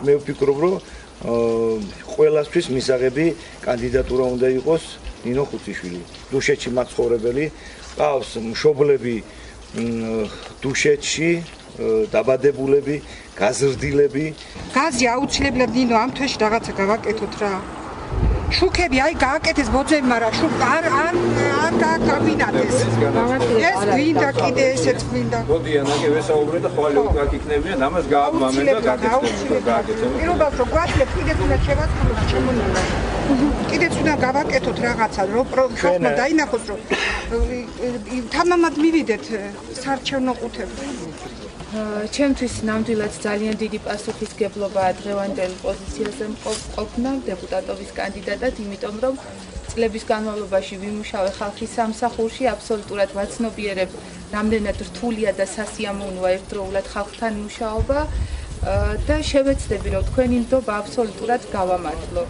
მე ვფიქრობ, რომ ყველასთვის მისაღები კანდიდატურა უნდა იყოს ნინო ხუციშვილი. დუშეთში მაცხოვრებელი, ყავს მშობლები დუშეთში, დაბადებულები, გაზრდილები. გაზი აუცილებლად ნინო ამ თვეში რაღაცა გავაკეთოთ რა. შუქები აი გააკეთეს ბოძები, მაგრამ შუქ არ გაგვინათეს. ეს გვინდა კიდე ესეც გვინდა. მოდიან აგე ვესაუბრე და ხვალე უკვე აქ იქნებიან, ამას გააბმამენ და გაკეთებენ. პირობას რომ გვაძლევთ კიდეც უნდა შევასრულოთ შემონება. კიდეც უნდა გავაკეთოთ რაღაცა, რომ ხალხმა დაინახოს, რომ თამამად მივიდეთ საარჩევნო ყუთებზე. ჩემთვის ნამდვილად ძალიან დიდი პასუხისგებლობაა დღევანდელ პოზიციაზე ყოფნა დეპუტატობის კანდიდატად, იმიტომ რომ წლების განმავლობაში ვიმუშავე ხალხის სამსახურში, აბსოლუტურად ვაცნობიერებ, რამდენად რთულია და სასიამოვნოა ერთდროულად ხალხთან მუშაობა და შევეცდები, რომ თქვენი ნდობა აბსოლუტურად გავამართლო.